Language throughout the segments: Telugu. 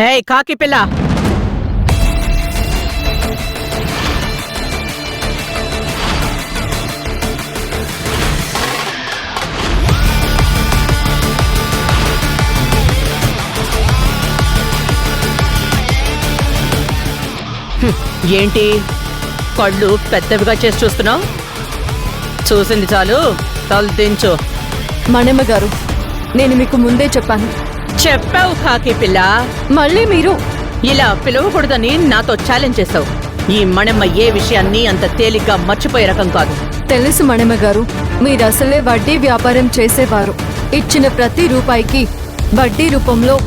ఏయ్ కాకి పిల్ల, ఏంటి కళ్ళు పెద్దవిగా చేసి చూస్తున్నావు? చూసింది చాలు, తల దించు. మణమ్మ గారు, నేను మీకు ముందే చెప్పాను. చెప్పావు కాకి పిల్ల, మళ్ళీ మీరు ఇలా పిలవకూడదని నాతో ఛాలెంజ్ చేసావు. ఈ మణమ్మ ఏ విషయాన్ని అంత తేలిగ్గా మర్చిపోయే రకం కాదు. తెలుసు మణమ్మ గారు, మీరసలే వడ్డీ వ్యాపారం చేసేవారు. ఇచ్చిన ప్రతి రూపాయికి వడ్డీ రూపంలో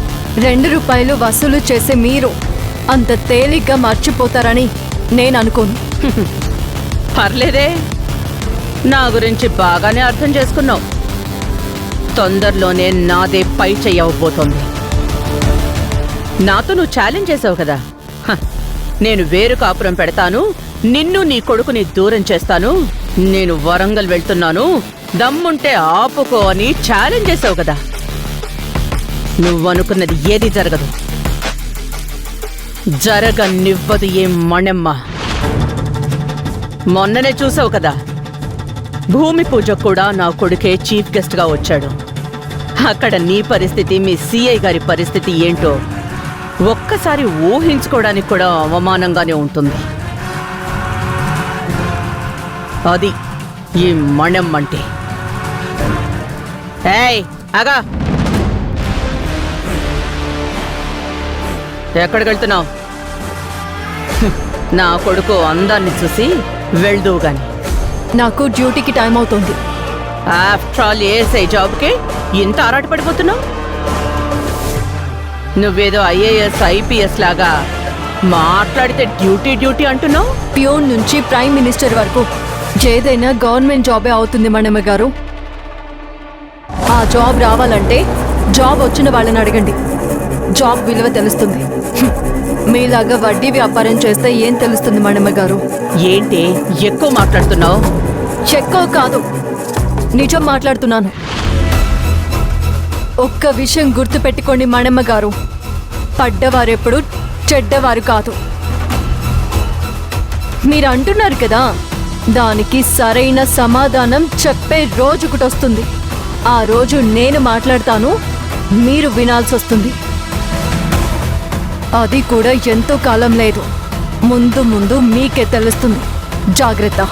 2 రూపాయలు వసూలు చేసే మీరు అంత తేలిగ్గా మర్చిపోతారని నేను అనుకోను. పర్లేదే, నా గురించి బాగానే అర్థం చేసుకున్నావు. తొందరలోనే నాదే పై చెయ్యవబోతోంది. నాతో నువ్వు ఛాలెంజ్ చేసావు కదా, నేను వేరు కాపురం పెడతాను, నిన్ను నీ కొడుకుని దూరం చేస్తాను, నేను వరంగల్ వెళ్తున్నాను, దమ్ముంటే ఆపుకో అని ఛాలెంజ్ చేసావు కదా. నువ్వనుకున్నది ఏది జరగదు, జరగనివ్వదు ఏ మణెమ్మ. మొన్ననే చూసావు కదా, భూమి పూజ కూడా నా కొడుకే చీఫ్ గెస్ట్ గా వచ్చాడు. అక్కడ నీ పరిస్థితి, మీ సిఐ గారి పరిస్థితి ఏంటో ఒక్కసారి ఊహించుకోవడానికి కూడా అవమానంగానే ఉంటుంది. అది ఈ మణెమ్మంటే. ఏయ్ ఆగా, ఎక్కడికి వెళ్తున్నావు? నా కొడుకు అందాన్ని చూసి వెళ్దువు గాని. నాకు డ్యూటీకి టైం అవుతుంది. ఆఫ్టర్ ఆల్ ఏఎస్ఐ జాబ్కి ఇంత ఆరాటపడిపోతున్నావు? నువ్వేదో ఐఏఎస్ ఐపీఎస్ లాగా మాట్లాడితే డ్యూటీ డ్యూటీ అంటున్నావు. ప్యూన్ నుంచి ప్రైమ్ మినిస్టర్ వరకు ఏదైనా గవర్నమెంట్ జాబే అవుతుంది మణమ్మ గారు. ఆ జాబ్ రావాలంటే జాబ్ వచ్చిన వాళ్ళని అడగండి, జాబ్ విలువ తెలుస్తుంది. మీలాగా వడ్డీ వ్యాపారం చేస్తే ఏం తెలుస్తుంది మణమ్మ గారు? ఏంటి ఎక్కువ మాట్లాడుతున్నావు? ఎక్కువ కాదు, నిజం మాట్లాడుతున్నాను. ఒక్క విషయం గుర్తుపెట్టుకోండి మణమ్మ గారు, పడ్డవారెప్పుడు చెడ్డవారు కాదు. మీరు అంటున్నారు కదా, దానికి సరైన సమాధానం చెప్పే రోజు ఒకటి వస్తుంది. ఆ రోజు నేను మాట్లాడతాను, మీరు వినాల్సి వస్తుంది. అది కూడా ఎంతో కాలం లేదు, ముందు ముందు మీకే తెలుస్తుంది. జాగ్రత్త.